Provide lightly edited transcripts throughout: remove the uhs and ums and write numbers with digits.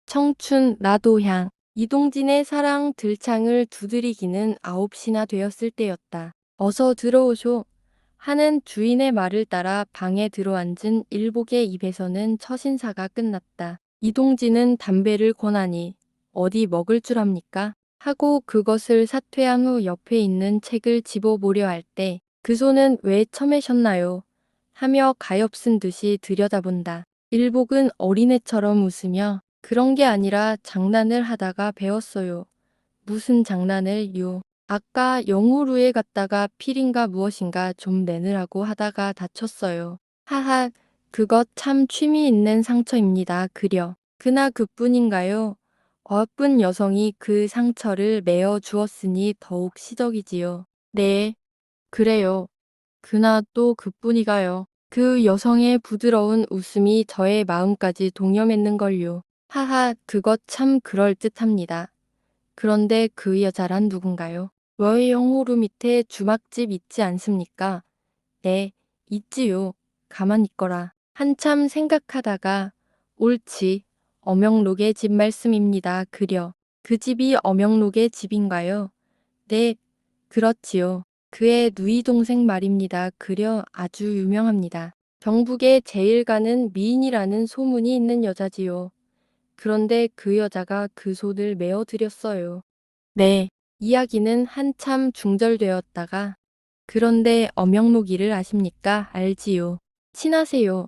청춘 나도향. 이동진의 사랑 들창을 두드리기는 9시나 되었을 때였다. 어서 들어오쇼 하는 주인의 말을 따라 방에 들어앉은 일복의 입에서는 첫 인사가 끝났다. 이동진은 담배를 권하니 어디 먹을 줄 압니까? 하고 그것을 사퇴한 후 옆에 있는 책을 집어보려 할 때 그 손은 왜 처매셨나요? 하며 가엾은 듯이 들여다본다. 일복은 어린애처럼 웃으며 그런 게 아니라 장난을 하다가 배웠어요. 무슨 장난을요? 아까 영우루에 갔다가 필인가 무엇인가 좀 내느라고 하다가 다쳤어요. 하하, 그것 참 취미 있는 상처입니다. 그려. 그나 그뿐인가요? 어여쁜 여성이 그 상처를 메어 주었으니 더욱 시적이지요. 네, 그래요. 그나 또 그뿐이가요. 그 여성의 부드러운 웃음이 저의 마음까지 동여맸는걸요. 하하, 그것 참 그럴듯합니다. 그런데 그 여자란 누군가요? 월영호루 밑에 주막집 있지 않습니까? 네, 있지요. 가만 있거라. 한참 생각하다가 옳지. 엄영록의 집 말씀입니다. 그려. 그 집이 엄영록의 집인가요? 네, 그렇지요. 그의 누이 동생 말입니다. 그려 아주 유명합니다. 경북에 제일 가는 미인이라는 소문이 있는 여자지요. 그런데 그 여자가 그 손을 메어드렸어요. 네, 이야기는 한참 중절되었다가 그런데 엄영록이를 아십니까? 알지요. 친하세요.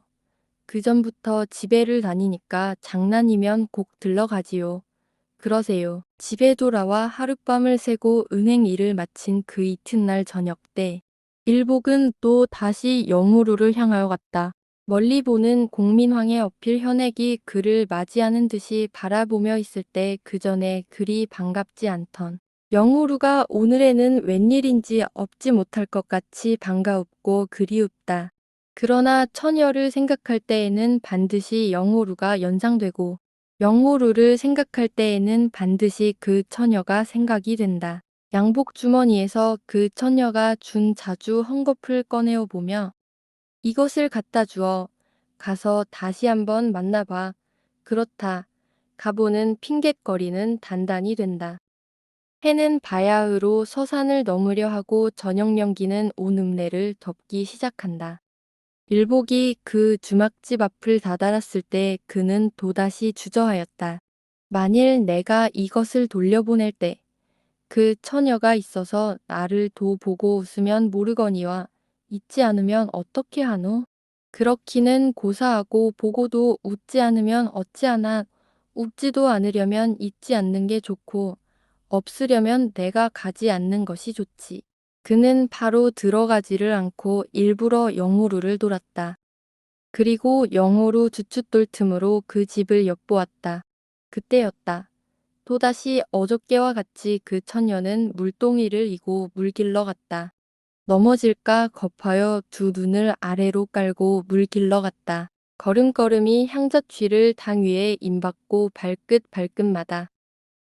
그전부터 집에를 다니니까 장난이면 꼭 들러가지요. 그러세요. 집에 돌아와 하룻밤을 새고 은행 일을 마친 그 이튿날 저녁 때 일복은 또 다시 영우루를 향하여 갔다. 멀리 보는 공민황의 어필 현액이 그를 맞이하는 듯이 바라보며 있을 때 그 전에 그리 반갑지 않던 영우루가 오늘에는 웬일인지 업지 못할 것 같이 반가웁고 그리웁다. 그러나 처녀를 생각할 때에는 반드시 영우루가 연상되고 영호루를 생각할 때에는 반드시 그 처녀가 생각이 된다. 양복 주머니에서 그 처녀가 준 자주 헝겊을 꺼내어 보며 이것을 갖다 주어. 가서 다시 한번 만나봐. 그렇다. 가보는 핑곗거리는 단단히 된다. 해는 바야흐로 서산을 넘으려 하고 저녁 연기는 온 읍내를 덮기 시작한다. 일복이 그 주막집 앞을 다다랐을 때 그는 또다시 주저하였다. 만일 내가 이것을 돌려보낼 때 그 처녀가 있어서 나를 보고 웃으면 모르거니와 잊지 않으면 어떻게 하노? 그렇기는 고사하고 보고도 웃지 않으면 어찌하나 웃지도 않으려면 잊지 않는 게 좋고 없으려면 내가 가지 않는 것이 좋지. 그는 바로 들어가지를 않고 일부러 영호루를 돌았다. 그리고 영호루 주춧돌 틈으로 그 집을 엿보았다. 그때였다. 또다시 어저께와 같이 그 처녀는 물동이를 이고 물길러 갔다. 넘어질까 겁하여 두 눈을 아래로 깔고 물길러 갔다. 걸음걸음이 향자취를 당 위에 임박고 발끝마다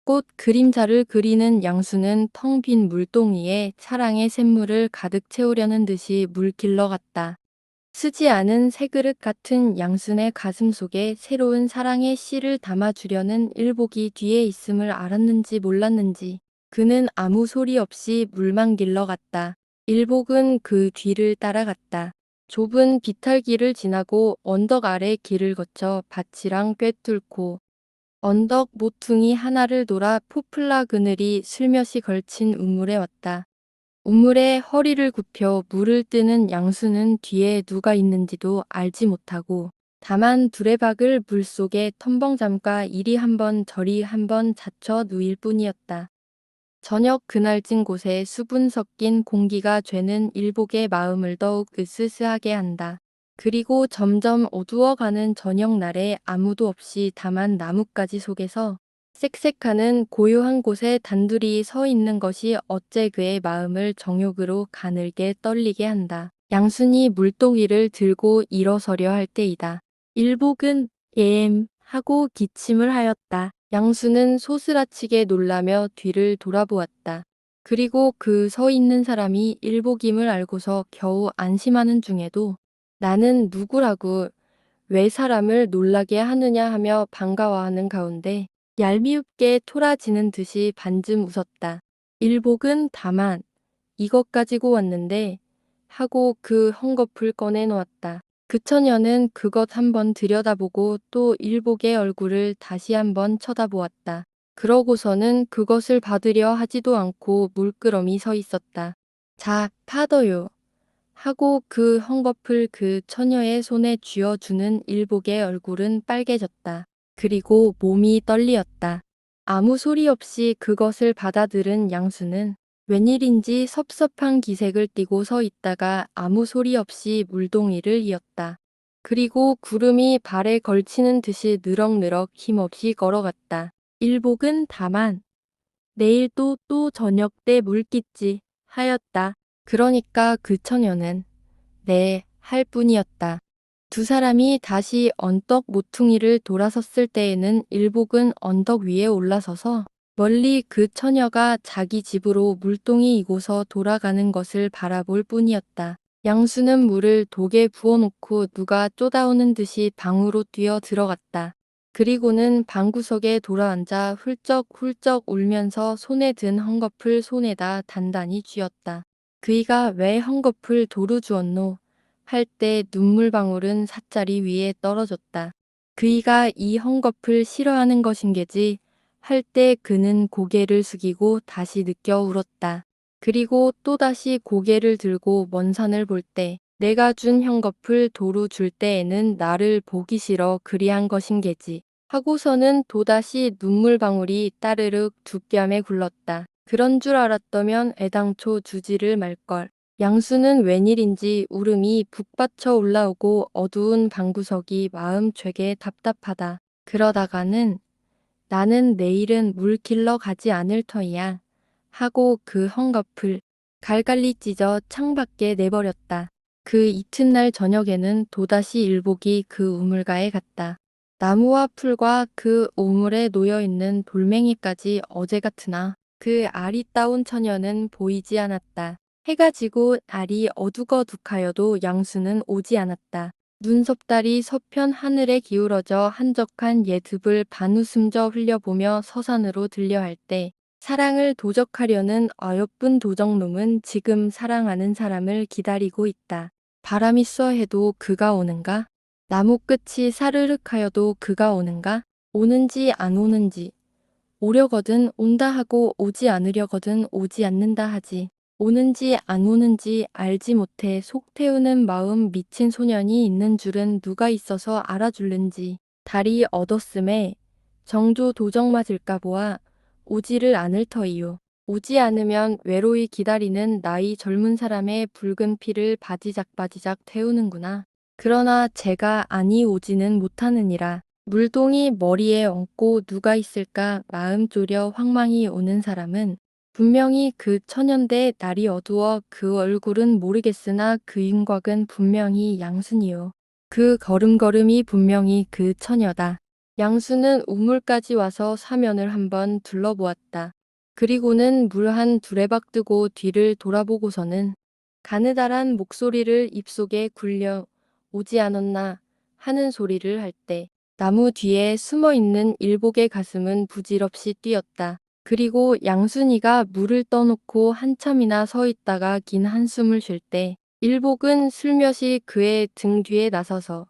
꽃 그림자를 그리는 양수는 텅 빈 물동이에 사랑의 샘물을 가득 채우려는 듯이 물길러 갔다. 쓰지 않은 새그릇 같은 양순의 가슴 속에 새로운 사랑의 씨를 담아주려는 일복이 뒤에 있음을 알았는지 몰랐는지 그는 아무 소리 없이 물만 길러 갔다. 일복은 그 뒤를 따라갔다. 좁은 비탈길을 지나고 언덕 아래 길을 거쳐 밭이랑 꿰뚫고 언덕 모퉁이 하나를 돌아 포플라 그늘이 슬며시 걸친 우물에 왔다. 우물에 허리를 굽혀 물을 뜨는 양수는 뒤에 누가 있는지도 알지 못하고 다만 두레박을 물속에 텀벙 잠가 이리 한번 저리 한번 젖혀 누일 뿐이었다. 저녁 그늘진 곳에 수분 섞인 공기가 죄는 일복의 마음을 더욱 으스스하게 한다. 그리고 점점 어두워가는 저녁날에 아무도 없이 다만 나뭇가지 속에서 쌕쌕하는 고요한 곳에 단둘이 서 있는 것이 어째 그의 마음을 정욕으로 가늘게 떨리게 한다. 양순이 물동이를 들고 일어서려 할 때이다. 일복은 하고 기침을 하였다. 양수는 소스라치게 놀라며 뒤를 돌아보았다. 그리고 그 서 있는 사람이 일복임을 알고서 겨우 안심하는 중에도 나는 누구라고 왜 사람을 놀라게 하느냐 하며 반가워하는 가운데 얄미웁게 토라지는 듯이 반쯤 웃었다. 일복은 다만 이것 가지고 왔는데 하고 그 헝겊을 꺼내놓았다. 그 처녀는 그것 한번 들여다보고 또 일복의 얼굴을 다시 한번 쳐다보았다. 그러고서는 그것을 받으려 하지도 않고 물끄러미 서 있었다. 자, 파더요. 하고 그 헝겊을 그 처녀의 손에 쥐어주는 일복의 얼굴은 빨개졌다. 그리고 몸이 떨리었다. 아무 소리 없이 그것을 받아들은 양수는 웬일인지 섭섭한 기색을 띠고 서 있다가 아무 소리 없이 물동이를 이었다. 그리고 구름이 발에 걸치는 듯이 느럭느럭 힘없이 걸어갔다. 일복은 다만 내일 또 저녁 때 물겠지 하였다. 그러니까 그 처녀는 네, 할 뿐이었다. 두 사람이 다시 언덕 모퉁이를 돌아섰을 때에는 일복은 언덕 위에 올라서서 멀리 그 처녀가 자기 집으로 물동이 이고서 돌아가는 것을 바라볼 뿐이었다. 양수는 물을 독에 부어놓고 누가 쪼다오는 듯이 방으로 뛰어 들어갔다. 그리고는 방구석에 돌아앉아 훌쩍훌쩍 울면서 손에 든 헝겊을 손에다 단단히 쥐었다. 그이가 왜 헝겊을 도루 주었노? 할 때 눈물방울은 삿자리 위에 떨어졌다. 그이가 이 헝겊을 싫어하는 것인게지 할 때 그는 고개를 숙이고 다시 느껴 울었다. 그리고 또다시 고개를 들고 먼 산을 볼 때 내가 준 헝겊을 도루 줄 때에는 나를 보기 싫어 그리한 것인게지 하고서는 또다시 눈물방울이 따르륵 두 뺨에 굴렀다. 그런 줄 알았더면 애당초 주지를 말걸. 양수는 웬일인지 울음이 북받쳐 올라오고 어두운 방구석이 마음 되게 답답하다. 그러다가는 나는 내일은 물 길러 가지 않을 터이야 하고 그 헝겊을 갈갈리 찢어 창밖에 내버렸다. 그 이튿날 저녁에는 또다시 일복이 그 우물가에 갔다. 나무와 풀과 그 우물에 놓여있는 돌멩이까지 어제 같으나 그 아리따운 처녀는 보이지 않았다. 해가 지고 날이 어둑어둑하여도 양수는 오지 않았다. 눈썹달이 서편 하늘에 기울어져 한적한 예습을 반웃음져 흘려보며 서산으로 들려할 때 사랑을 도적하려는 어여쁜 도적놈은 지금 사랑하는 사람을 기다리고 있다. 바람이 쏘해도 그가 오는가? 나무 끝이 사르륵하여도 그가 오는가? 오는지 안 오는지. 오려거든 온다 하고 오지 않으려거든 오지 않는다 하지. 오는지 안 오는지 알지 못해 속 태우는 마음 미친 소년이 있는 줄은 누가 있어서 알아줄는지. 달이 얻었음에 정조 도적 맞을까 보아 오지를 않을 터이요. 오지 않으면 외로이 기다리는 나이 젊은 사람의 붉은 피를 바지작바지작 태우는구나. 그러나 제가 아니 오지는 못하느니라. 물동이 머리에 얹고 누가 있을까 마음 졸여 황망이 오는 사람은 분명히 그 처녀인데 날이 어두워 그 얼굴은 모르겠으나 그 윤곽은 분명히 양순이요. 그 걸음걸음이 분명히 그 처녀다. 양수는 우물까지 와서 사면을 한번 둘러보았다. 그리고는 물 한 두레박 뜨고 뒤를 돌아보고서는 가느다란 목소리를 입속에 굴려 오지 않았나 하는 소리를 할 때 나무 뒤에 숨어있는 일복의 가슴은 부질없이 뛰었다. 그리고 양순이가 물을 떠놓고 한참이나 서 있다가 긴 한숨을 쉴 때 일복은 슬며시 그의 등 뒤에 나서서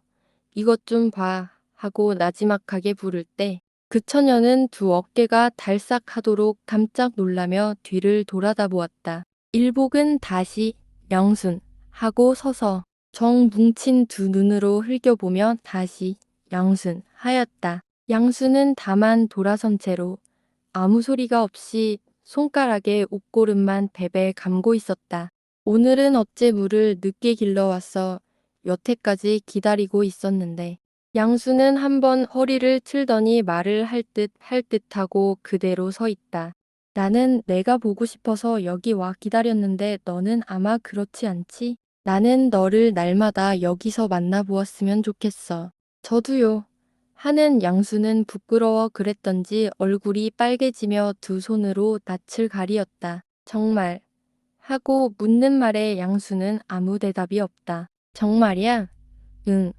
이것 좀 봐 하고 나지막하게 부를 때 그 처녀는 두 어깨가 달싹하도록 깜짝 놀라며 뒤를 돌아다 보았다. 일복은 다시 영순 하고 서서 정 뭉친 두 눈으로 흘겨보며 다시 영순 하였다. 양수는 다만 돌아선 채로 아무 소리가 없이 손가락에 옷고름만 베베 감고 있었다. 오늘은 어째 물을 늦게 길러왔어 여태까지 기다리고 있었는데 양수는 한번 허리를 틀더니 말을 할 듯하고 그대로 서 있다. 나는 내가 보고 싶어서 여기 와 기다렸는데 너는 아마 그렇지 않지? 나는 너를 날마다 여기서 만나보았으면 좋겠어. 저도요. 하는 양수는 부끄러워 그랬던지 얼굴이 빨개지며 두 손으로 낯을 가리었다. 정말? 하고 묻는 말에 양수는 아무 대답이 없다. 정말이야? 응.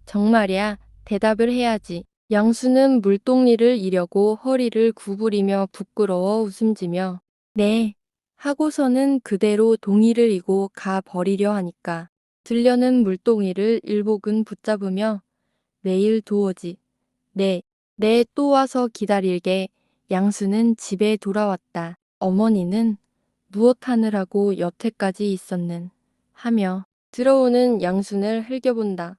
정말이야. 대답을 해야지. 양수는 물동리를 이려고 허리를 구부리며 부끄러워 웃음지며 네. 하고서는 그대로 동이를 이고 가 버리려 하니까 들려는 물동이를 일복은 붙잡으며 내일 도오지. 네. 네 또 와서 기다릴게. 양수는 집에 돌아왔다. 어머니는 무엇 하느라고 여태까지 있었는 하며 들어오는 양순을 흘겨본다.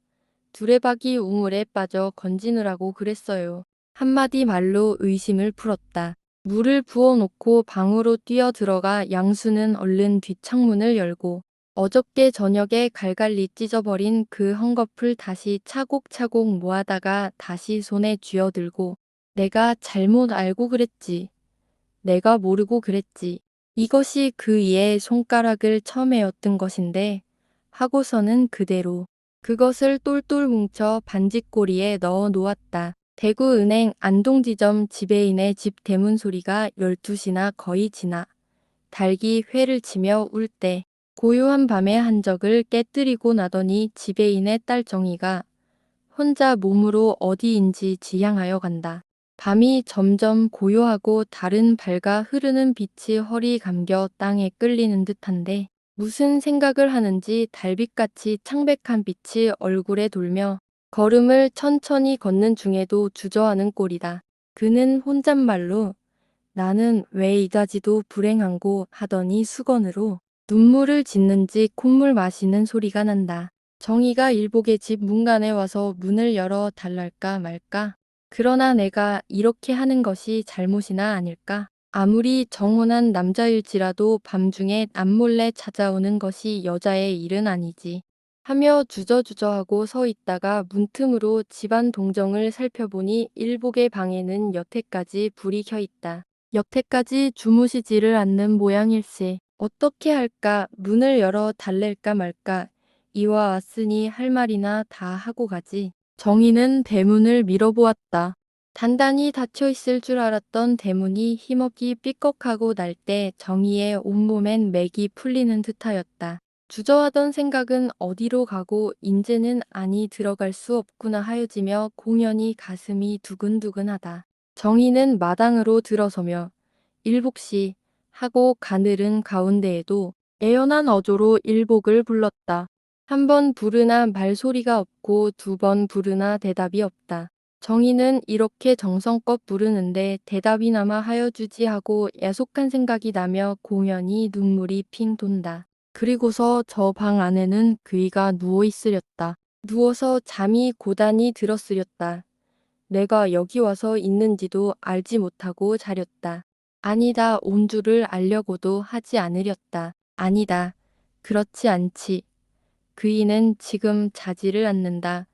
두레박이 우물에 빠져 건지느라고 그랬어요. 한마디 말로 의심을 풀었다. 물을 부어놓고 방으로 뛰어 들어가 양수는 얼른 뒷창문을 열고 어저께 저녁에 갈갈리 찢어버린 그 헝겊을 다시 차곡차곡 모아다가 다시 손에 쥐어들고 내가 잘못 알고 그랬지. 내가 모르고 그랬지. 이것이 그 이의 손가락을 처음에 엿든 것인데 하고서는 그대로 그것을 똘똘 뭉쳐 반지꼬리에 넣어 놓았다. 대구은행 안동지점 지배인의 집 대문 소리가 12시나 거의 지나 닭이 회를 치며 울 때 고요한 밤의 한적을 깨뜨리고 나더니 지배인의 딸 정희가 혼자 몸으로 어디인지 지향하여 간다. 밤이 점점 고요하고 다른 밝아 흐르는 빛이 허리 감겨 땅에 끌리는 듯한데 무슨 생각을 하는지 달빛같이 창백한 빛이 얼굴에 돌며 걸음을 천천히 걷는 중에도 주저하는 꼴이다. 그는 혼잣말로 나는 왜 이다지도 불행한고 하더니 수건으로 눈물을 짓는지 콧물 마시는 소리가 난다. 정희가 일복의 집 문간에 와서 문을 열어 달랄까 말까. 그러나 내가 이렇게 하는 것이 잘못이나 아닐까? 아무리 정혼한 남자일지라도 밤중에 남몰래 찾아오는 것이 여자의 일은 아니지. 하며 주저주저하고 서 있다가 문틈으로 집안 동정을 살펴보니 일복의 방에는 여태까지 불이 켜 있다. 여태까지 주무시지를 않는 모양일세. 어떻게 할까? 문을 열어 달랠까 말까? 이와 왔으니 할 말이나 다 하고 가지. 정희는 대문을 밀어보았다. 단단히 닫혀 있을 줄 알았던 대문이 힘없이 삐걱하고 날 때 정희의 온몸엔 맥이 풀리는 듯하였다. 주저하던 생각은 어디로 가고 인제는 아니 들어갈 수 없구나 하여지며 공연히 가슴이 두근두근하다. 정희는 마당으로 들어서며 일복씨 하고 가늘은 가운데에도 애연한 어조로 일복을 불렀다. 한 번 부르나 말소리가 없고 두 번 부르나 대답이 없다. 정희는 이렇게 정성껏 부르는데 대답이나마 하여주지 하고 야속한 생각이 나며 공연히 눈물이 핑 돈다. 그리고서 저 방 안에는 그이가 누워 있으렸다. 누워서 잠이 고단히 들었으렸다. 내가 여기 와서 있는지도 알지 못하고 자렸다. 아니다 온 줄을 알려고도 하지 않으렸다. 아니다. 그렇지 않지. 그이는 지금 자지를 않는다.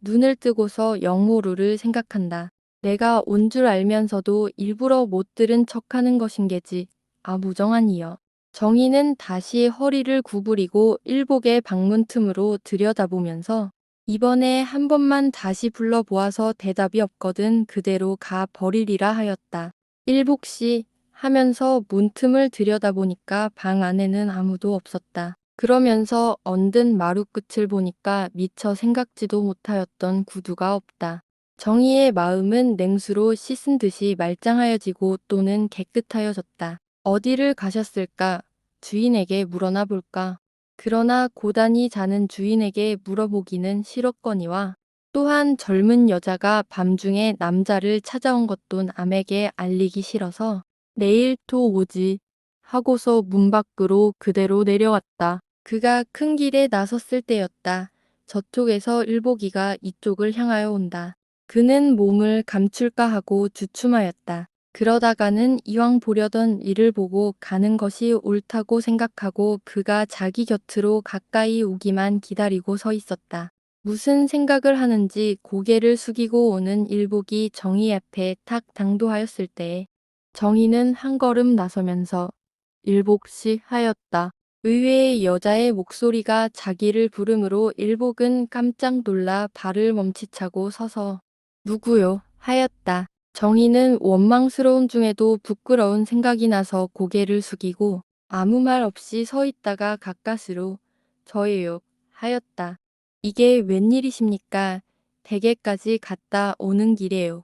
눈을 뜨고서 영모루를 생각한다. 내가 온 줄 알면서도 일부러 못 들은 척하는 것인게지. 아 무정하니여. 정희는 다시 허리를 구부리고 일복의 방문 틈으로 들여다보면서 이번에 한 번만 다시 불러보아서 대답이 없거든 그대로 가 버리리라 하였다. 일복씨 하면서 문틈을 들여다보니까 방 안에는 아무도 없었다. 그러면서 언든 마루 끝을 보니까 미처 생각지도 못하였던 구두가 없다. 정희의 마음은 냉수로 씻은 듯이 말짱하여지고 또는 깨끗하여졌다. 어디를 가셨을까? 주인에게 물어나 볼까? 그러나 고단히 자는 주인에게 물어보기는 싫었거니와 또한 젊은 여자가 밤중에 남자를 찾아온 것도 남에게 알리기 싫어서 내일 또 오지 하고서 문 밖으로 그대로 내려왔다. 그가 큰 길에 나섰을 때였다. 저쪽에서 일복이가 이쪽을 향하여 온다. 그는 몸을 감출까 하고 주춤하였다. 그러다가는 이왕 보려던 이를 보고 가는 것이 옳다고 생각하고 그가 자기 곁으로 가까이 오기만 기다리고 서 있었다. 무슨 생각을 하는지 고개를 숙이고 오는 일복이 정희 앞에 탁 당도하였을 때에 정희는 한 걸음 나서면서 일복씨 하였다. 의외의 여자의 목소리가 자기를 부르므로 일복은 깜짝 놀라 발을 멈칫하고 서서 누구요? 하였다. 정희는 원망스러운 중에도 부끄러운 생각이 나서 고개를 숙이고 아무 말 없이 서 있다가 가까스로 저예요. 하였다. 이게 웬일이십니까? 댁에까지 갔다 오는 길이에요.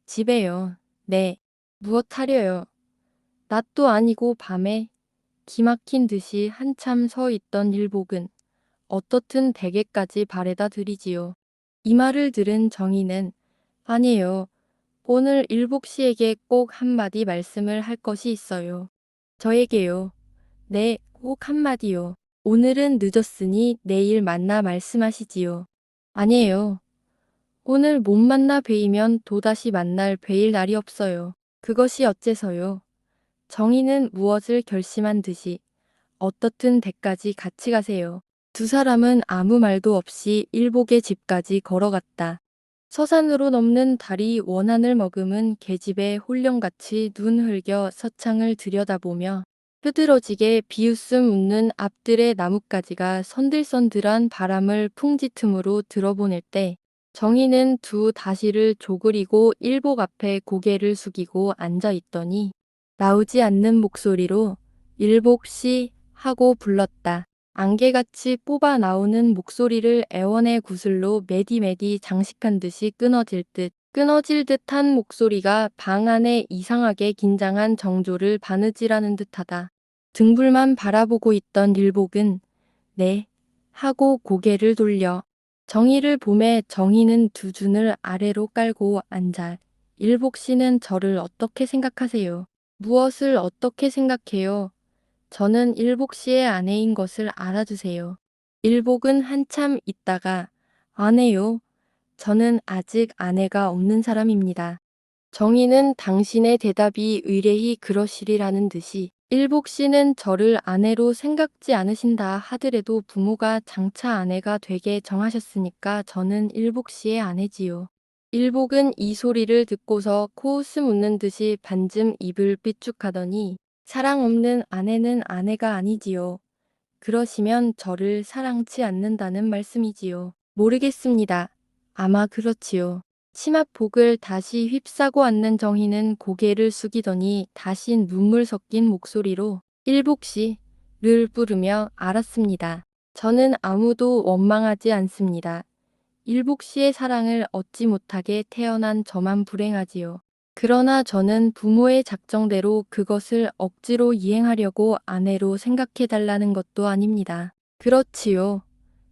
집에요. 네. 무엇 하려요? 낮도 아니고 밤에 기막힌 듯이 한참 서 있던 일복은 어떻든 댁에까지 바래다 드리지요. 이 말을 들은 정희는 아니에요. 오늘 일복 씨에게 꼭 한마디 말씀을 할 것이 있어요. 저에게요. 네, 꼭 한마디요. 오늘은 늦었으니 내일 만나 말씀하시지요. 아니에요. 오늘 못 만나 뵈이면 또다시 만날 뵈일 날이 없어요. 그것이 어째서요? 정희는 무엇을 결심한 듯이 어떻든 댁까지 같이 가세요. 두 사람은 아무 말도 없이 일복의 집까지 걸어갔다. 서산으로 넘는 달이 원하늘 머금은 계집에 홀령같이 눈 흘겨 서창을 들여다보며 흐드러지게 비웃음 웃는 앞들의 나뭇가지가 선들선들한 바람을 풍지 틈으로 들어보낼 때 정희는 두 다시를 조그리고 일복 앞에 고개를 숙이고 앉아 있더니 나오지 않는 목소리로 일복 씨 하고 불렀다. 안개같이 뽑아 나오는 목소리를 애원의 구슬로 매디매디 장식한 듯이 끊어질 듯한 목소리가 방 안에 이상하게 긴장한 정조를 바느질하는 듯하다. 등불만 바라보고 있던 일복은 네 하고 고개를 돌려 정희를 보매 정희는 두 준을 아래로 깔고 앉아 일복 씨는 저를 어떻게 생각하세요? 무엇을 어떻게 생각해요? 저는 일복 씨의 아내인 것을 알아주세요. 일복은 한참 있다가 아내요. 저는 아직 아내가 없는 사람입니다. 정희는 당신의 대답이 의뢰히 그러시리라는 듯이 일복 씨는 저를 아내로 생각지 않으신다 하더라도 부모가 장차 아내가 되게 정하셨으니까 저는 일복 씨의 아내지요. 일복은 이 소리를 듣고서 코웃음 웃는 듯이 반쯤 입을 삐죽하더니 사랑 없는 아내는 아내가 아니지요. 그러시면 저를 사랑치 않는다는 말씀이지요. 모르겠습니다. 아마 그렇지요. 치맛복을 다시 휩싸고 앉는 정희는 고개를 숙이더니 다시 눈물 섞인 목소리로 일복씨를 부르며 알았습니다. 저는 아무도 원망하지 않습니다. 일복씨의 사랑을 얻지 못하게 태어난 저만 불행하지요. 그러나 저는 부모의 작정대로 그것을 억지로 이행하려고 아내로 생각해달라는 것도 아닙니다. 그렇지요.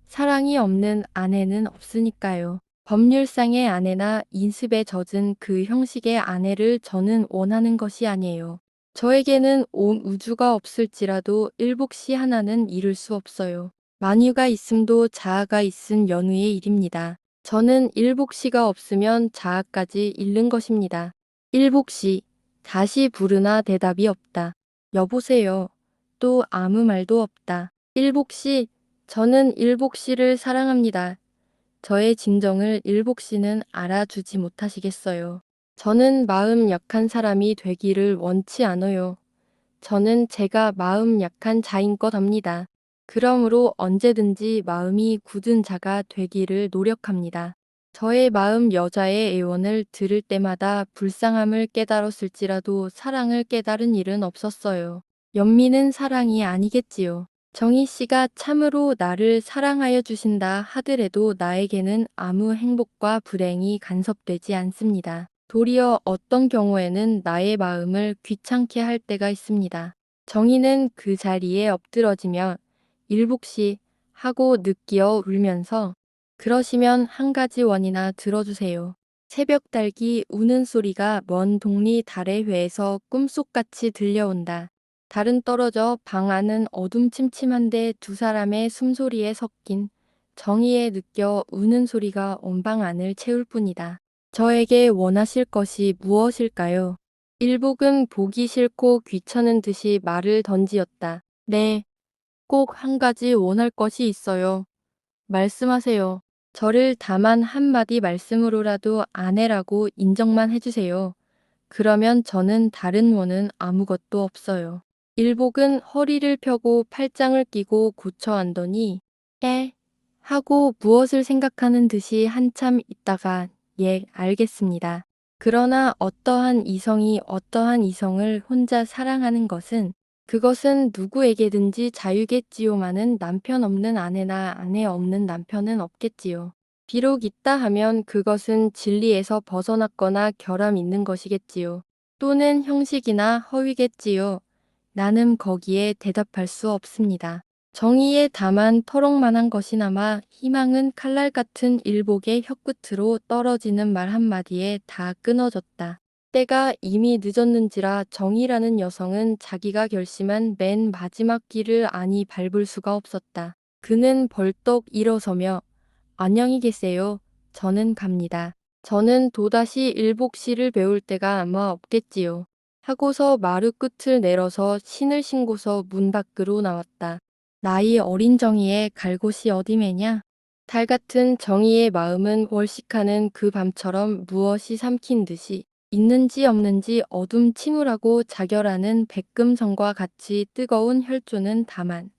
사랑이 없는 아내는 없으니까요. 법률상의 아내나 인습에 젖은 그 형식의 아내를 저는 원하는 것이 아니에요. 저에게는 온 우주가 없을지라도 일복씨 하나는 잃을 수 없어요. 만유가 있음도 자아가 있은 연우의 일입니다. 저는 일복씨가 없으면 자아까지 잃는 것입니다. 일복씨, 다시 부르나 대답이 없다. 여보세요. 또 아무 말도 없다. 일복씨, 저는 일복씨를 사랑합니다. 저의 진정을 일복씨는 알아주지 못하시겠어요. 저는 마음 약한 사람이 되기를 원치 않아요. 저는 제가 마음 약한 자인 것 압니다. 그러므로 언제든지 마음이 굳은 자가 되기를 노력합니다. 저의 마음 여자의 애원을 들을 때마다 불쌍함을 깨달았을지라도 사랑을 깨달은 일은 없었어요. 연민은 사랑이 아니겠지요. 정희 씨가 참으로 나를 사랑하여 주신다 하더라도 나에게는 아무 행복과 불행이 간섭되지 않습니다. 도리어 어떤 경우에는 나의 마음을 귀찮게 할 때가 있습니다. 정희는 그 자리에 엎드러지며 일복씨 하고 느끼어 울면서 그러시면 한 가지 원이나 들어주세요. 새벽 닭이 우는 소리가 먼 동리 달의 회에서 꿈속같이 들려온다. 달은 떨어져 방 안은 어둠침침한데 두 사람의 숨소리에 섞인 정의에 느껴 우는 소리가 온 방 안을 채울 뿐이다. 저에게 원하실 것이 무엇일까요? 일복은 보기 싫고 귀찮은 듯이 말을 던지었다. 네, 꼭 한 가지 원할 것이 있어요. 말씀하세요. 저를 다만 한마디 말씀으로라도 아내라고 인정만 해주세요. 그러면 저는 다른 원은 아무것도 없어요. 일복은 허리를 펴고 팔짱을 끼고 고쳐 앉더니 하고 무엇을 생각하는 듯이 한참 있다가 예, 알겠습니다. 그러나 어떠한 이성이 어떠한 이성을 혼자 사랑하는 것은 그것은 누구에게든지 자유겠지요마는 남편 없는 아내나 아내 없는 남편은 없겠지요. 비록 있다 하면 그것은 진리에서 벗어났거나 결함 있는 것이겠지요. 또는 형식이나 허위겠지요. 나는 거기에 대답할 수 없습니다. 정의에 다만 터럭만한 것이나마 희망은 칼날 같은 일복의 혀끝으로 떨어지는 말 한마디에 다 끊어졌다. 때가 이미 늦었는지라 정의라는 여성은 자기가 결심한 맨 마지막 길을 아니 밟을 수가 없었다. 그는 벌떡 일어서며 안녕히 계세요. 저는 갑니다. 저는 또다시 일복시를 배울 때가 아마 없겠지요. 하고서 마루 끝을 내려서 신을 신고서 문 밖으로 나왔다. 나이 어린 정의의 갈 곳이 어디매냐? 달 같은 정의의 마음은 월식하는 그 밤처럼 무엇이 삼킨 듯이 있는지 없는지 어둠 침울하고 자결하는 백금성과 같이 뜨거운 혈조는 다만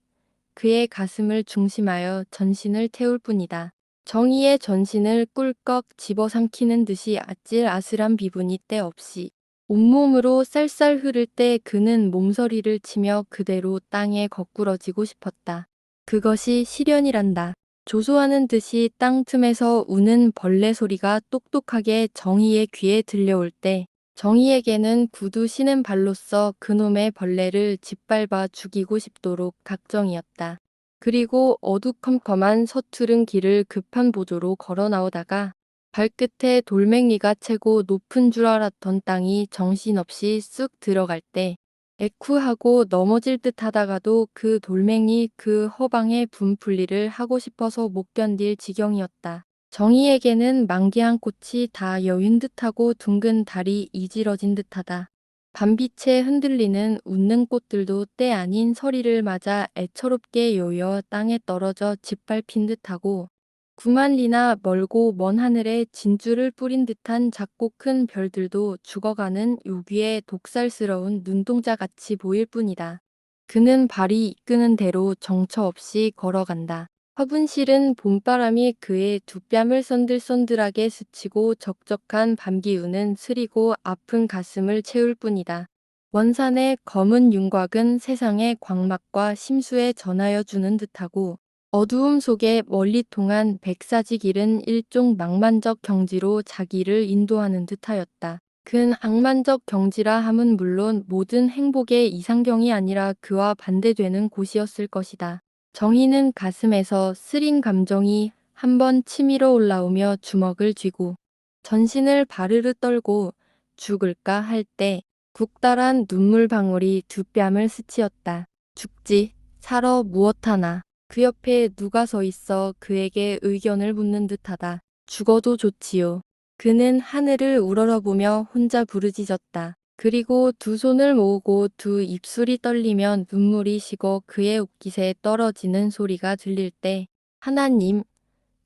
그의 가슴을 중심하여 전신을 태울 뿐이다. 정의의 전신을 꿀꺽 집어삼키는 듯이 아찔아슬한 비분이 때없이 온몸으로 쌀쌀 흐를 때 그는 몸서리를 치며 그대로 땅에 거꾸러지고 싶었다. 그것이 시련이란다. 조소하는 듯이 땅 틈에서 우는 벌레 소리가 똑똑하게 정의의 귀에 들려올 때 정의에게는 구두 신은 발로써 그놈의 벌레를 짓밟아 죽이고 싶도록 작정이었다. 그리고 어두컴컴한 서투른 길을 급한 보조로 걸어 나오다가 발끝에 돌멩이가 채고 높은 줄 알았던 땅이 정신없이 쑥 들어갈 때 애쿠하고 넘어질 듯 하다가도 그 돌멩이 그 허방의 분풀이를 하고 싶어서 못 견딜 지경이었다. 정의에게는 만개한 꽃이 다 여윈 듯하고 둥근 달이 이지러진 듯하다. 밤빛에 흔들리는 웃는 꽃들도 때 아닌 서리를 맞아 애처롭게 요여 땅에 떨어져 짓밟힌 듯하고 구만리나 멀고 먼 하늘에 진주를 뿌린 듯한 작고 큰 별들도 죽어가는 요귀의 독살스러운 눈동자같이 보일 뿐이다. 그는 발이 이끄는 대로 정처 없이 걸어간다. 화분실은 봄바람이 그의 두 뺨을 선들선들하게 스치고 적적한 밤기운은 스리고 아픈 가슴을 채울 뿐이다. 원산의 검은 윤곽은 세상의 광막과 심수에 전하여 주는 듯하고 어두움 속에 멀리 통한 백사지 길은 일종 낭만적 경지로 자기를 인도하는 듯하였다. 근 악만적 경지라 함은 물론 모든 행복의 이상경이 아니라 그와 반대되는 곳이었을 것이다. 정희는 가슴에서 쓰린 감정이 한번 치밀어 올라오며 주먹을 쥐고 전신을 바르르 떨고 죽을까 할 때 국달한 눈물 방울이 두 뺨을 스치었다. 죽지, 살아 무엇하나. 그 옆에 누가 서 있어 그에게 의견을 묻는 듯하다. 죽어도 좋지요. 그는 하늘을 우러러보며 혼자 부르짖었다. 그리고 두 손을 모으고 두 입술이 떨리면 눈물이 식어 그의 옷깃에 떨어지는 소리가 들릴 때 하나님,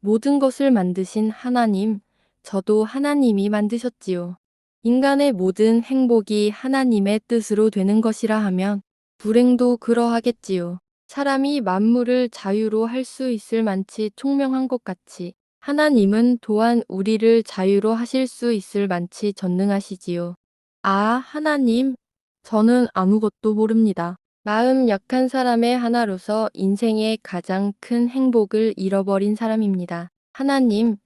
모든 것을 만드신 하나님, 저도 하나님이 만드셨지요. 인간의 모든 행복이 하나님의 뜻으로 되는 것이라 하면 불행도 그러하겠지요. 사람이 만물을 자유로 할 수 있을 만치 총명한 것 같이 하나님은 또한 우리를 자유로 하실 수 있을 만치 전능하시지요. 아, 하나님, 저는 아무것도 모릅니다. 마음 약한 사람의 하나로서 인생의 가장 큰 행복을 잃어버린 사람입니다. 하나님,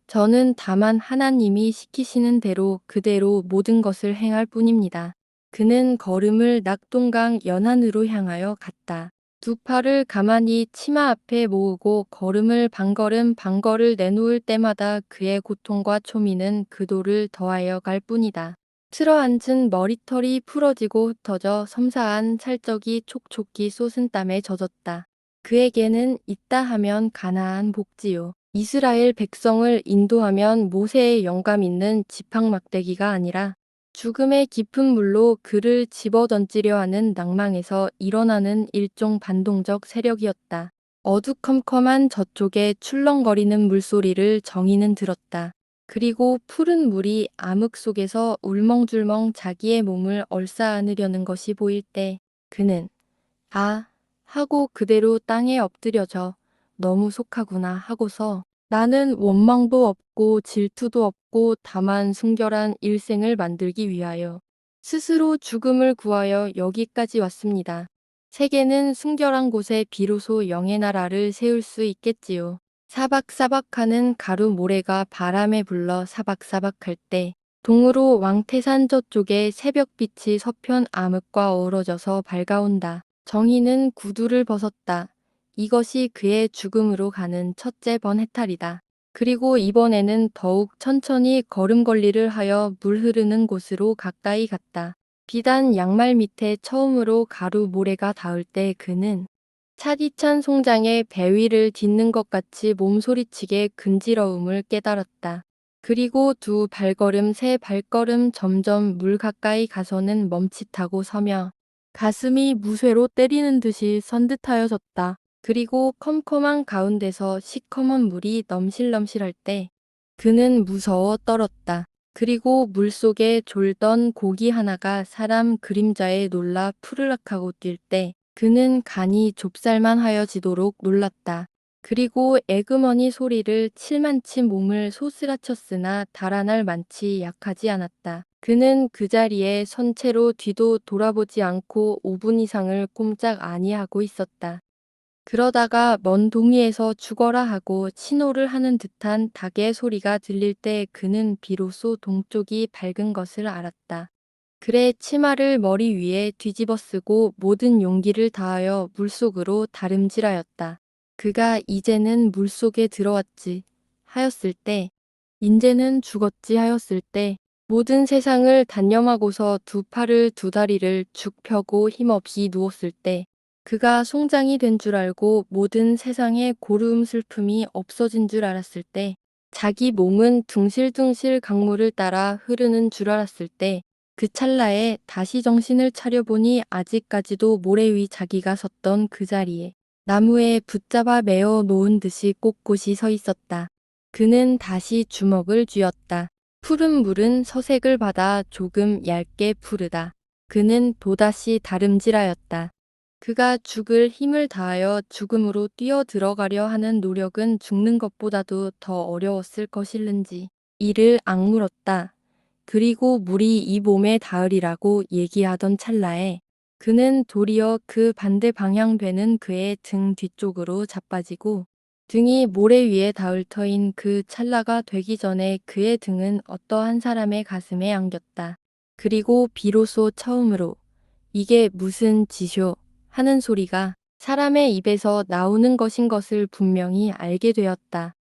저는 다만 하나님이 시키시는 대로 그대로 모든 것을 행할 뿐입니다. 그는 걸음을 낙동강 연안으로 향하여 갔다. 두 팔을 가만히 치마 앞에 모으고 걸음을 반걸음 반걸을 내놓을 때마다 그의 고통과 초미는 그도를 더하여 갈 뿐이다. 틀어앉은 머리털이 풀어지고 흩어져 섬사한 찰떡이 촉촉히 솟은 땀에 젖었다. 그에게는 있다 하면 가나안 복지요. 이스라엘 백성을 인도하면 모세의 영감 있는 지팡막대기가 아니라 죽음의 깊은 물로 그를 집어던지려 하는 낭망에서 일어나는 일종 반동적 세력이었다. 어두컴컴한 저쪽에 출렁거리는 물소리를 정의는 들었다. 그리고 푸른 물이 암흑 속에서 울멍줄멍 자기의 몸을 얼싸안으려는 것이 보일 때 그는 아 하고 그대로 땅에 엎드려져 너무 속하구나 하고서 나는 원망도 없고 질투도 없고 다만 순결한 일생을 만들기 위하여 스스로 죽음을 구하여 여기까지 왔습니다. 세계는 순결한 곳에 비로소 영의 나라를 세울 수 있겠지요. 사박사박하는 가루 모래가 바람에 불러 사박사박할 때 동으로 왕태산 저쪽에 새벽빛이 서편 암흑과 어우러져서 밝아온다. 정희는 구두를 벗었다. 이것이 그의 죽음으로 가는 첫째 번 해탈이다. 그리고 이번에는 더욱 천천히 걸음걸이를 하여 물 흐르는 곳으로 가까이 갔다. 비단 양말 밑에 처음으로 가루 모래가 닿을 때 그는 차디찬 송장에 배 위를 딛는 것 같이 몸소리치게 근지러움을 깨달았다. 그리고 두 발걸음 세 발걸음 점점 물 가까이 가서는 멈칫하고 서며 가슴이 무쇠로 때리는 듯이 선듯하여졌다. 그리고 컴컴한 가운데서 시커먼 물이 넘실넘실할 때 그는 무서워 떨었다. 그리고 물속에 졸던 고기 하나가 사람 그림자에 놀라 푸르락하고 뛸 때 그는 간이 좁쌀만 하여지도록 놀랐다. 그리고 에그머니 소리를 칠만치 몸을 소스라쳤으나 달아날 만치 약하지 않았다. 그는 그 자리에 선 채로 뒤도 돌아보지 않고 5분 이상을 꼼짝 아니하고 있었다. 그러다가 먼 동이에서 죽어라 하고 신호를 하는 듯한 닭의 소리가 들릴 때 그는 비로소 동쪽이 밝은 것을 알았다. 그래 치마를 머리 위에 뒤집어 쓰고 모든 용기를 다하여 물속으로 다름질하였다. 그가 이제는 물속에 들어왔지 하였을 때, 인제는 죽었지 하였을 때, 모든 세상을 단념하고서 두 팔을 두 다리를 죽 펴고 힘없이 누웠을 때, 그가 송장이 된 줄 알고 모든 세상의 고루움 슬픔이 없어진 줄 알았을 때, 자기 몸은 둥실둥실 강물을 따라 흐르는 줄 알았을 때, 그 찰나에 다시 정신을 차려보니 아직까지도 모래 위 자기가 섰던 그 자리에 나무에 붙잡아 메어 놓은 듯이 꼿꼿이 서 있었다. 그는 다시 주먹을 쥐었다. 푸른 물은 서색을 받아 조금 얇게 푸르다. 그는 또다시 다름질하였다. 그가 죽을 힘을 다하여 죽음으로 뛰어 들어가려 하는 노력은 죽는 것보다도 더 어려웠을 것일는지 이를 악물었다. 그리고 물이 이 몸에 닿으리라고 얘기하던 찰나에 그는 도리어 그 반대 방향 되는 그의 등 뒤쪽으로 자빠지고 등이 모래 위에 닿을 터인 그 찰나가 되기 전에 그의 등은 어떠한 사람의 가슴에 안겼다. 그리고 비로소 처음으로 이게 무슨 짓이오 하는 소리가 사람의 입에서 나오는 것인 것을 분명히 알게 되었다.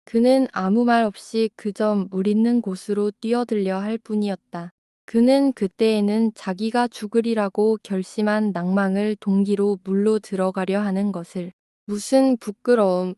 그는 아무 말 없이 그저 물 있는 곳으로 뛰어들려 할 뿐이었다. 그는 그때에는 자기가 죽으리라고 결심한 낭망을 동기로 물로 들어가려 하는 것을 무슨 부끄러움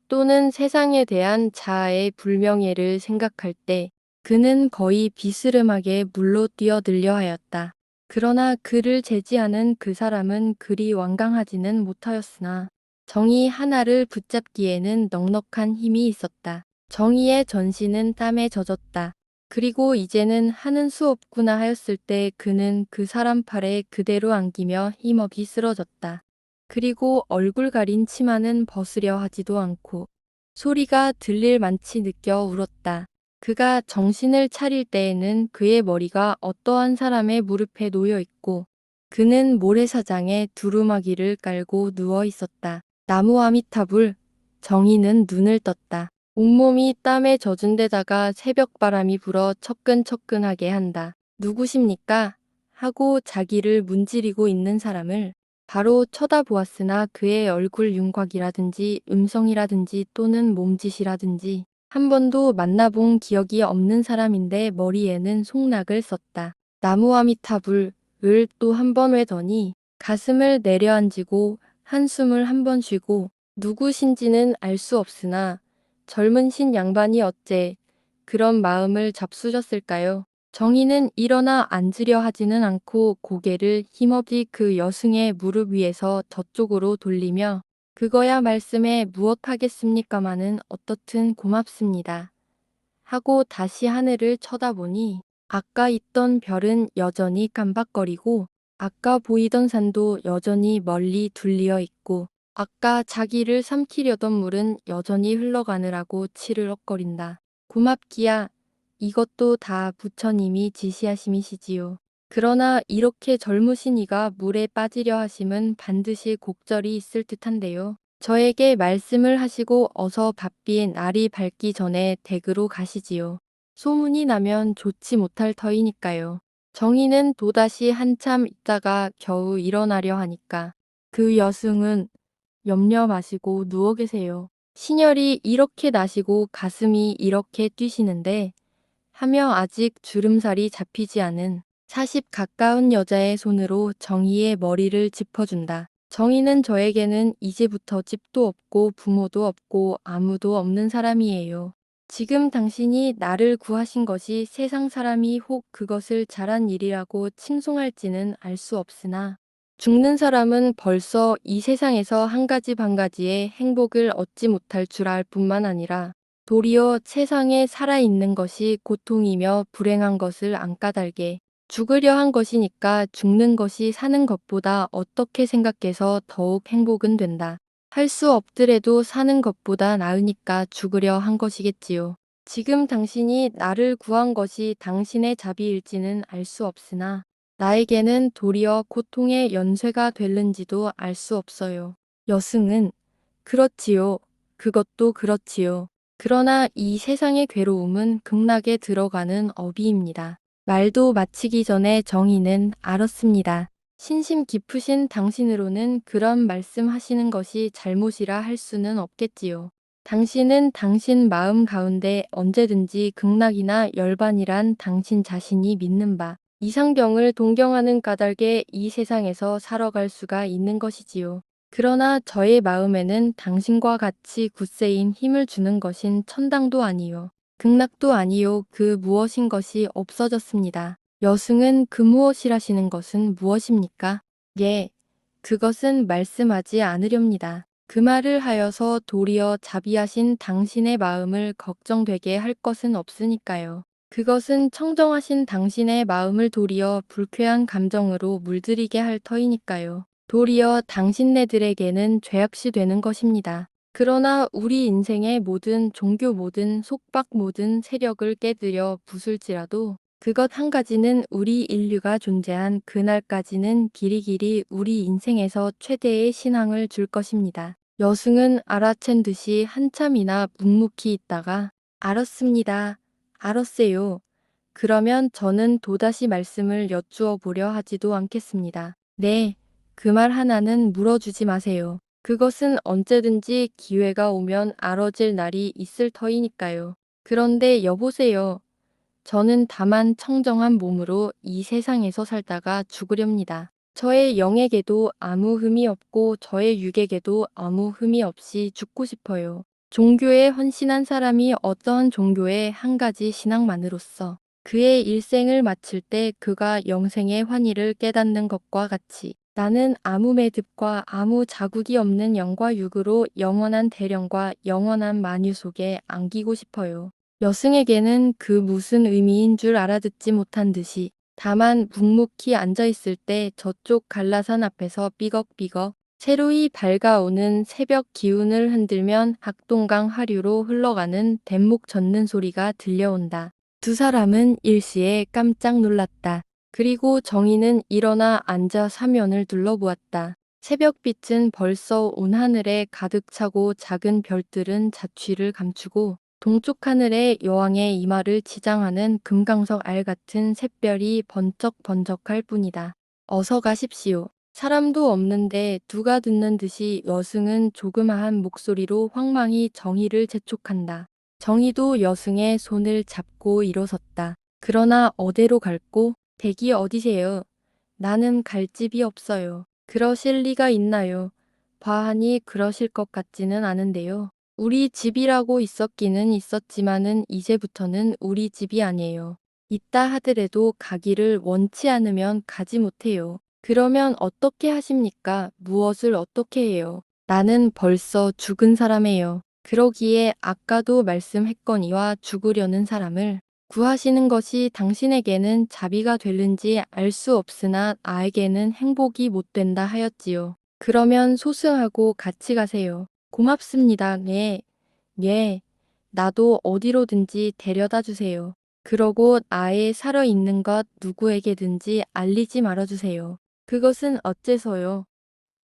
또는 세상에 대한 자아의 불명예를 생각할 때 그는 거의 비스름하게 물로 뛰어들려 하였다. 그러나 그를 제지하는 그 사람은 그리 완강하지는 못하였으나 정의 하나를 붙잡기에는 넉넉한 힘이 있었다. 정의의 전신은 땀에 젖었다. 그리고 이제는 하는 수 없구나 하였을 때 그는 그 사람 팔에 그대로 안기며 힘없이 쓰러졌다. 그리고 얼굴 가린 치마는 벗으려 하지도 않고 소리가 들릴 만치 느껴 울었다. 그가 정신을 차릴 때에는 그의 머리가 어떠한 사람의 무릎에 놓여 있고 그는 모래사장에 두루마기를 깔고 누워 있었다. 나무 아미타불, 정희는 눈을 떴다. 온몸이 땀에 젖은 데다가 새벽바람이 불어 척근척근하게 한다. 누구십니까? 하고 자기를 문지르고 있는 사람을 바로 쳐다보았으나 그의 얼굴 윤곽이라든지 음성이라든지 또는 몸짓이라든지 한 번도 만나본 기억이 없는 사람인데 머리에는 송락을 썼다. 나무 아미타불을 또 한 번 외더니 가슴을 내려앉히고 한숨을 한 번 쉬고 누구신지는 알 수 없으나 젊으신 양반이 어째 그런 마음을 잡수셨을까요? 정희는 일어나 앉으려 하지는 않고 고개를 힘없이 그 여승의 무릎 위에서 저쪽으로 돌리며 그거야 말씀에 무엇 하겠습니까마는 어떻든 고맙습니다. 하고 다시 하늘을 쳐다보니 아까 있던 별은 여전히 깜박거리고 아까 보이던 산도 여전히 멀리 둘리어 있고 아까 자기를 삼키려던 물은 여전히 흘러가느라고 치르륵거린다. 고맙기야. 이것도 다 부처님이 지시하심이시지요. 그러나 이렇게 젊으신 이가 물에 빠지려 하심은 반드시 곡절이 있을 듯한데요. 저에게 말씀을 하시고 어서 바삐 날이 밝기 전에 댁으로 가시지요. 소문이 나면 좋지 못할 터이니까요. 정희는 또다시 한참 있다가 겨우 일어나려 하니까 그 여승은 염려 마시고 누워 계세요. 신혈이 이렇게 나시고 가슴이 이렇게 뛰시는데 하며 아직 주름살이 잡히지 않은 40 가까운 여자의 손으로 정희의 머리를 짚어준다. 정희는 저에게는 이제부터 집도 없고 부모도 없고 아무도 없는 사람이에요. 지금 당신이 나를 구하신 것이 세상 사람이 혹 그것을 잘한 일이라고 칭송할지는 알 수 없으나 죽는 사람은 벌써 이 세상에서 한 가지 반 가지의 행복을 얻지 못할 줄 알 뿐만 아니라 도리어 세상에 살아있는 것이 고통이며 불행한 것을 안 까닭에 죽으려 한 것이니까 죽는 것이 사는 것보다 어떻게 생각해서 더욱 행복은 된다. 할 수 없더라도 사는 것보다 나으니까 죽으려 한 것이겠지요. 지금 당신이 나를 구한 것이 당신의 자비일지는 알 수 없으나 나에게는 도리어 고통의 연쇄가 될는지도 알 수 없어요. 여승은 그렇지요. 그것도 그렇지요. 그러나 이 세상의 괴로움은 극락에 들어가는 어비입니다. 말도 마치기 전에 정희는 알았습니다. 신심 깊으신 당신으로는 그런 말씀하시는 것이 잘못이라 할 수는 없겠지요. 당신은 당신 마음 가운데 언제든지 극락이나 열반이란 당신 자신이 믿는 바 이상경을 동경하는 까닭에 이 세상에서 살아갈 수가 있는 것이지요. 그러나 저의 마음에는 당신과 같이 굳세인 힘을 주는 것인 천당도 아니요. 극락도 아니요. 그 무엇인 것이 없어졌습니다. 여승은 그 무엇이라시는 것은 무엇입니까? 예, 그것은 말씀하지 않으렵니다. 그 말을 하여서 도리어 자비하신 당신의 마음을 걱정되게 할 것은 없으니까요. 그것은 청정하신 당신의 마음을 도리어 불쾌한 감정으로 물들이게 할 터이니까요. 도리어 당신네들에게는 죄악시 되는 것입니다. 그러나 우리 인생의 모든 종교 모든 속박 모든 세력을 깨뜨려 부술지라도 그것 한 가지는 우리 인류가 존재한 그날까지는 길이길이 우리 인생에서 최대의 신앙을 줄 것입니다. 여승은 알아챈 듯이 한참이나 묵묵히 있다가 알았습니다. 알았어요. 그러면 저는 또다시 말씀을 여쭈어 보려 하지도 않겠습니다. 네. 그 말 하나는 물어주지 마세요. 그것은 언제든지 기회가 오면 알아질 날이 있을 터이니까요. 그런데 여보세요. 저는 다만 청정한 몸으로 이 세상에서 살다가 죽으렵니다. 저의 영에게도 아무 흠이 없고 저의 육에게도 아무 흠이 없이 죽고 싶어요. 종교에 헌신한 사람이 어떠한 종교의 한 가지 신앙만으로서 그의 일생을 마칠 때 그가 영생의 환희를 깨닫는 것과 같이 나는 아무 매듭과 아무 자국이 없는 영과 육으로 영원한 대령과 영원한 만유 속에 안기고 싶어요. 여승에게는 그 무슨 의미인 줄 알아듣지 못한 듯이 다만 묵묵히 앉아있을 때 저쪽 갈라산 앞에서 삐걱삐걱 새로이 밝아오는 새벽 기운을 흔들면 학동강 하류로 흘러가는 댄목 젓는 소리가 들려온다. 두 사람은 일시에 깜짝 놀랐다. 그리고 정희는 일어나 앉아 사면을 둘러보았다. 새벽빛은 벌써 온 하늘에 가득 차고 작은 별들은 자취를 감추고 동쪽 하늘에 여왕의 이마를 치장하는 금강석 알 같은 샛별이 번쩍번쩍할 뿐이다. 어서 가십시오. 사람도 없는데 누가 듣는 듯이 여승은 조그마한 목소리로 황망히 정희를 재촉한다. 정희도 여승의 손을 잡고 일어섰다. 그러나 어디로 갈꼬? 댁이 어디세요? 나는 갈 집이 없어요. 그러실 리가 있나요? 과하니 그러실 것 같지는 않은데요. 우리 집이라고 있었기는 있었지만은 이제부터는 우리 집이 아니에요. 있다 하더라도 가기를 원치 않으면 가지 못해요. 그러면 어떻게 하십니까? 무엇을 어떻게 해요? 나는 벌써 죽은 사람이에요. 그러기에 아까도 말씀했거니와 죽으려는 사람을 구하시는 것이 당신에게는 자비가 될는지 알 수 없으나 나에게는 행복이 못 된다 하였지요. 그러면 소승하고 같이 가세요. 고맙습니다. 네. 예. 나도 어디로든지 데려다 주세요. 그러고 나의 살아있는 것 누구에게든지 알리지 말아주세요. 그것은 어째서요?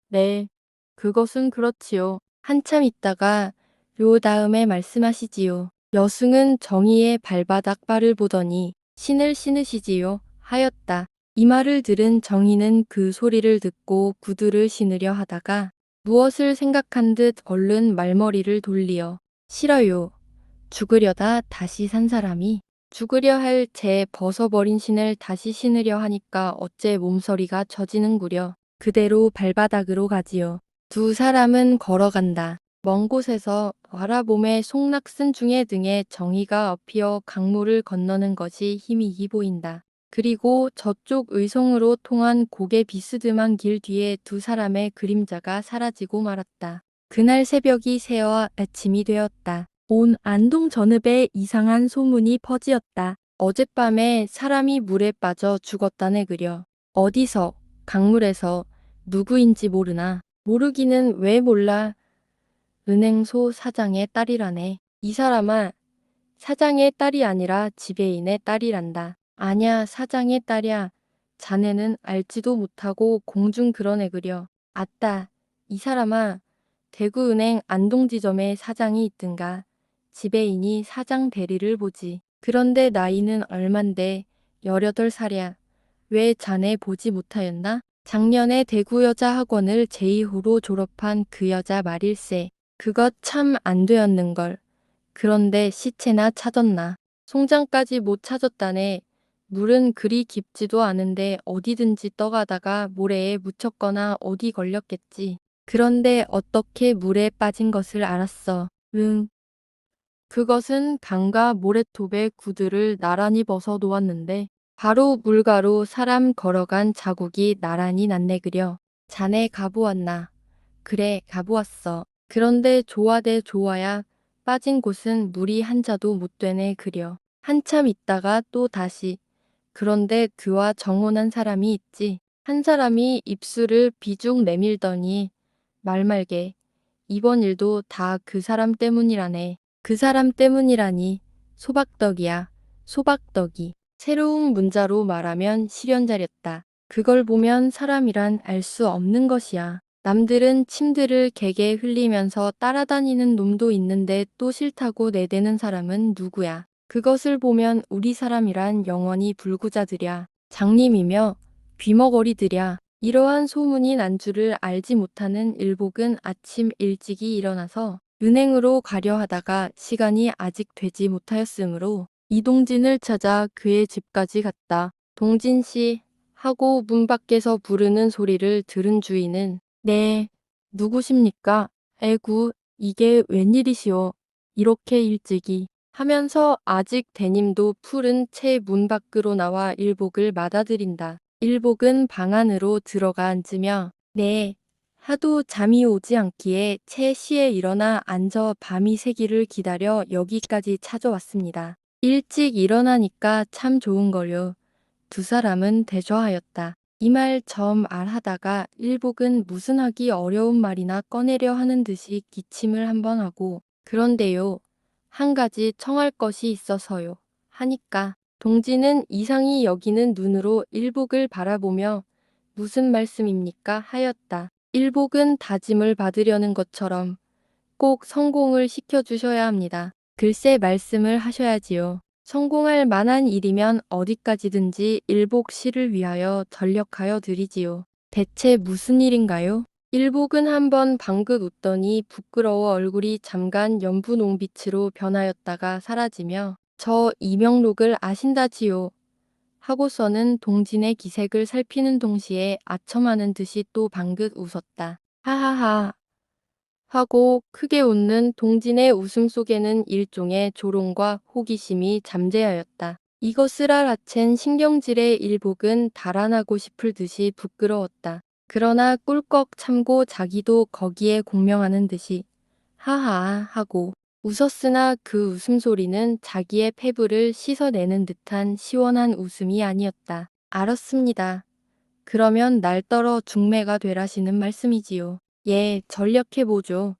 네. 그것은 그렇지요. 한참 있다가 요 다음에 말씀하시지요. 여승은 정희의 발바닥 발을 보더니 신을 신으시지요 하였다. 이 말을 들은 정희는 그 소리를 듣고 구두를 신으려 하다가 무엇을 생각한 듯 얼른 말머리를 돌리어 싫어요. 죽으려다 다시 산 사람이 죽으려 할 제 벗어버린 신을 다시 신으려 하니까 어째 몸서리가 처지는구려. 그대로 발바닥으로 가지요. 두 사람은 걸어간다. 먼 곳에서 와라봄의 송낙슨 중의 등에 정의가 엎이어 강물을 건너는 것이 희미히 보인다. 그리고 저쪽 의성으로 통한 고개 비스듬한 길 뒤에 두 사람의 그림자가 사라지고 말았다. 그날 새벽이 새어 아침이 되었다. 온 안동 전읍에 이상한 소문이 퍼지었다. 어젯밤에 사람이 물에 빠져 죽었다네 그려. 어디서, 강물에서, 누구인지 모르나. 모르기는 왜 몰라. 은행소 사장의 딸이라네. 이 사람아, 사장의 딸이 아니라 지배인의 딸이란다. 아냐, 사장의 딸이야. 자네는 알지도 못하고 공중 그러네 그려. 아따, 이 사람아, 대구은행 안동지점에 사장이 있든가. 지배인이 사장 대리를 보지. 그런데 나이는 얼만데 18살이야. 왜 자네 보지 못하였나? 작년에 대구여자학원을 제2호로 졸업한 그 여자 말일세. 그것 참 안 되었는걸. 그런데 시체나 찾았나? 송장까지 못 찾았다네. 물은 그리 깊지도 않은데 어디든지 떠가다가 모래에 묻혔거나 어디 걸렸겠지. 그런데 어떻게 물에 빠진 것을 알았어? 응. 그것은 강과 모래톱에 구두를 나란히 벗어 놓았는데 바로 물가로 사람 걸어간 자국이 나란히 났네 그려. 자네 가보았나? 그래 가보았어. 그런데 좋아대 좋아야 빠진 곳은 물이 한 자도 못 되네 그려. 한참 있다가 또 다시. 그런데 그와 정혼한 사람이 있지. 한 사람이 입술을 비죽 내밀더니 말말게 이번 일도 다 그 사람 때문이라네. 그 사람 때문이라니. 소박덕이야. 소박덕이. 새로운 문자로 말하면 실연자렸다. 그걸 보면 사람이란 알 수 없는 것이야. 남들은 침들을 개게 흘리면서 따라다니는 놈도 있는데 또 싫다고 내대는 사람은 누구야. 그것을 보면 우리 사람이란 영원히 불구자들야. 장님이며 귀머거리들야. 이러한 소문이 난 줄을 알지 못하는 일복은 아침 일찍이 일어나서 은행으로 가려 하다가 시간이 아직 되지 못하였으므로 이동진을 찾아 그의 집까지 갔다. 동진 씨 하고 문 밖에서 부르는 소리를 들은 주인은 네, 누구십니까? 에구, 이게 웬일이시오. 이렇게 일찍이 하면서 아직 대님도 푸른 채 문 밖으로 나와 일복을 맞아들인다. 일복은 방 안으로 들어가 앉으며 네, 하도 잠이 오지 않기에 채 시에 일어나 앉아 밤이 새기를 기다려 여기까지 찾아왔습니다. 일찍 일어나니까 참 좋은걸요. 두 사람은 대좌하였다. 이 말 저 말 하다가 일복은 무슨 하기 어려운 말이나 꺼내려 하는 듯이 기침을 한번 하고 그런데요. 한 가지 청할 것이 있어서요. 하니까 동지는 이상히 여기는 눈으로 일복을 바라보며 무슨 말씀입니까? 하였다. 일복은 다짐을 받으려는 것처럼 꼭 성공을 시켜주셔야 합니다. 글쎄 말씀을 하셔야지요. 성공할 만한 일이면 어디까지든지 일복 씨를 위하여 전력하여 드리지요. 대체 무슨 일인가요? 일복은 한번 방긋 웃더니 부끄러워 얼굴이 잠깐 연분 옹빛으로 변하였다가 사라지며 저 이명록을 아신다지요. 하고서는 동진의 기색을 살피는 동시에 아첨하는 듯이 또 방긋 웃었다. 하하하. 하고 크게 웃는 동진의 웃음 속에는 일종의 조롱과 호기심이 잠재하였다. 이것을 알아챈 신경질의 일복은 달아나고 싶을 듯이 부끄러웠다. 그러나 꿀꺽 참고 자기도 거기에 공명하는 듯이 하하 하고 웃었으나 그 웃음소리는 자기의 폐부를 씻어내는 듯한 시원한 웃음이 아니었다. 알았습니다. 그러면 날떨어 중매가 되라시는 말씀이지요. 예, 전력해보죠.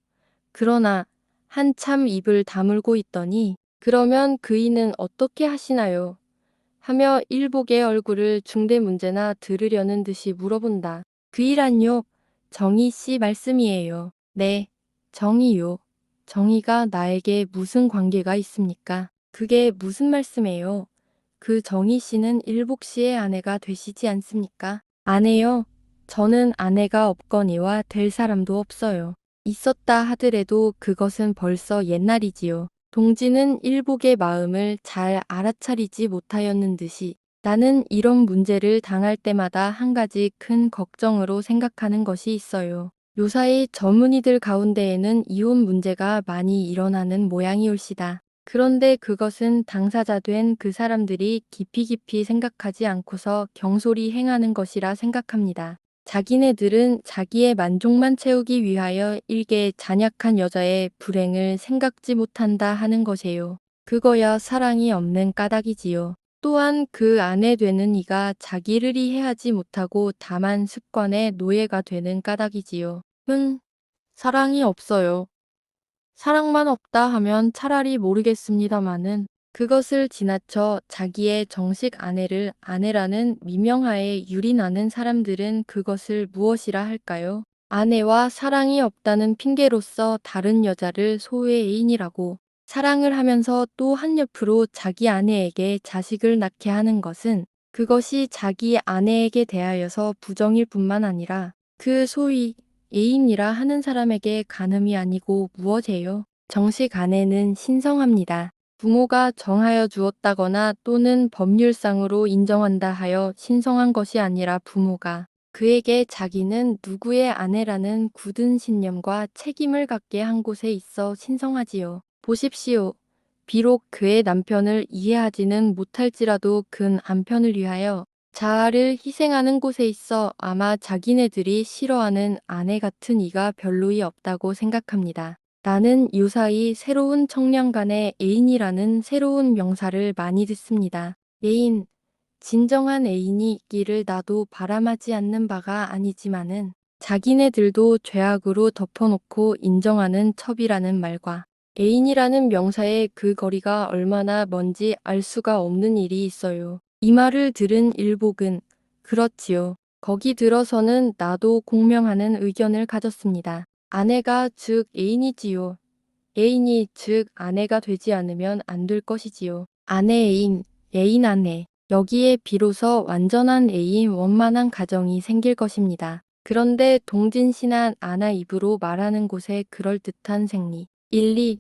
그러나 한참 입을 다물고 있더니 그러면 그이는 어떻게 하시나요? 하며 일복의 얼굴을 중대문제나 들으려는 듯이 물어본다. 그이란요? 정희 씨 말씀이에요. 네. 정의요. 정의가 나에게 무슨 관계가 있습니까? 그게 무슨 말씀이에요? 그 정희 씨는 일복 씨의 아내가 되시지 않습니까? 아내요? 저는 아내가 없거니와 될 사람도 없어요. 있었다 하더라도 그것은 벌써 옛날이지요. 동지는 일복의 마음을 잘 알아차리지 못하였는 듯이 나는 이런 문제를 당할 때마다 한 가지 큰 걱정으로 생각하는 것이 있어요. 요사이 젊은이들 가운데에는 이혼 문제가 많이 일어나는 모양이올시다. 그런데 그것은 당사자 된 그 사람들이 깊이 생각하지 않고서 경솔히 행하는 것이라 생각합니다. 자기네들은 자기의 만족만 채우기 위하여 일개 잔약한 여자의 불행을 생각지 못한다 하는 것이에요. 그거야 사랑이 없는 까닭이지요. 또한 그 아내 되는 이가 자기를 이해하지 못하고 다만 습관의 노예가 되는 까닭이지요. 사랑이 없어요. 사랑만 없다 하면 차라리 모르겠습니다마는 그것을 지나쳐 자기의 정식 아내를 아내라는 미명하에 유린하는 사람들은 그것을 무엇이라 할까요? 아내와 사랑이 없다는 핑계로서 다른 여자를 소외 애인이라고 사랑을 하면서 또 한옆으로 자기 아내에게 자식을 낳게 하는 것은 그것이 자기 아내에게 대하여서 부정일 뿐만 아니라 그 소위 애인이라 하는 사람에게 간음이 아니고 무엇이에요? 정식 아내는 신성합니다. 부모가 정하여 주었다거나 또는 법률상으로 인정한다 하여 신성한 것이 아니라 부모가 그에게 자기는 누구의 아내라는 굳은 신념과 책임을 갖게 한 곳에 있어 신성하지요. 보십시오. 비록 그의 남편을 이해하지는 못할지라도 그 남편을 위하여 자아를 희생하는 곳에 있어 아마 자기네들이 싫어하는 아내 같은 이가 별로이 없다고 생각합니다. 나는 요사이 새로운 청년 간의 애인이라는 새로운 명사를 많이 듣습니다. 애인, 진정한 애인이 있기를 나도 바람하지 않는 바가 아니지만은 자기네들도 죄악으로 덮어놓고 인정하는 첩이라는 말과 애인이라는 명사의 그 거리가 얼마나 먼지 알 수가 없는 일이 있어요. 이 말을 들은 일복은 그렇지요. 거기 들어서는 나도 공명하는 의견을 가졌습니다. 아내가 즉 애인이지요. 애인이 즉 아내가 되지 않으면 안 될 것이지요. 아내 애인, 애인 아내. 여기에 비로소 완전한 애인 원만한 가정이 생길 것입니다. 그런데 동진신한 아나 입으로 말하는 곳에 그럴듯한 생리, 일리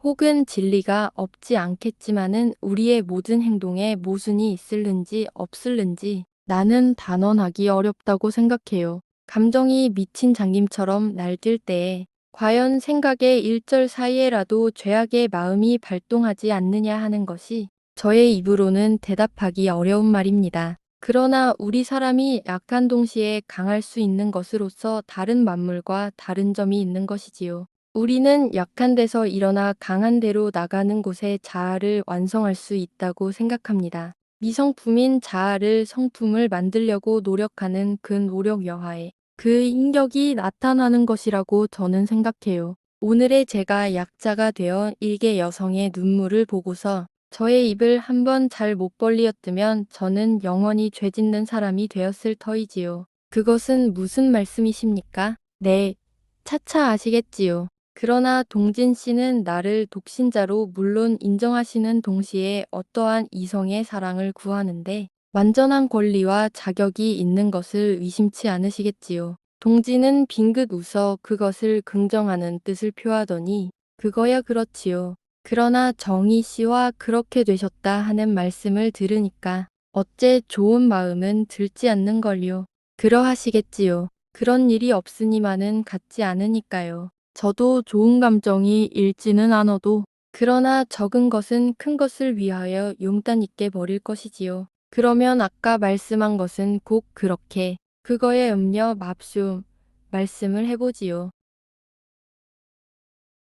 혹은 진리가 없지 않겠지만은 우리의 모든 행동에 모순이 있을는지 없을는지 나는 단언하기 어렵다고 생각해요. 감정이 미친 장님처럼 날뛸 때에 과연 생각의 일절 사이에라도 죄악의 마음이 발동하지 않느냐 하는 것이 저의 입으로는 대답하기 어려운 말입니다. 그러나 우리 사람이 약한 동시에 강할 수 있는 것으로서 다른 만물과 다른 점이 있는 것이지요. 우리는 약한 데서 일어나 강한 데로 나가는 곳에 자아를 완성할 수 있다고 생각합니다. 미성품인 자아를 성품을 만들려고 노력하는 그 노력 여하에 그 인격이 나타나는 것이라고 저는 생각해요. 오늘의 제가 약자가 되어 일개 여성의 눈물을 보고서 저의 입을 한번 잘 못 벌리었으면 저는 영원히 죄짓는 사람이 되었을 터이지요. 그것은 무슨 말씀이십니까? 네, 차차 아시겠지요. 그러나 동진 씨는 나를 독신자로 물론 인정하시는 동시에 어떠한 이성의 사랑을 구하는데 완전한 권리와 자격이 있는 것을 의심치 않으시겠지요. 동지는 빙긋 웃어 그것을 긍정하는 뜻을 표하더니 그거야 그렇지요. 그러나 정희 씨와 그렇게 되셨다 하는 말씀을 들으니까 어째 좋은 마음은 들지 않는걸요. 그러하시겠지요. 그런 일이 없으니만은 같지 않으니까요. 저도 좋은 감정이 일지는 않아도 그러나 적은 것은 큰 것을 위하여 용단 있게 버릴 것이지요. 그러면 아까 말씀한 것은 곧 그렇게 그거에 음녀 맙수 말씀을 해보지요.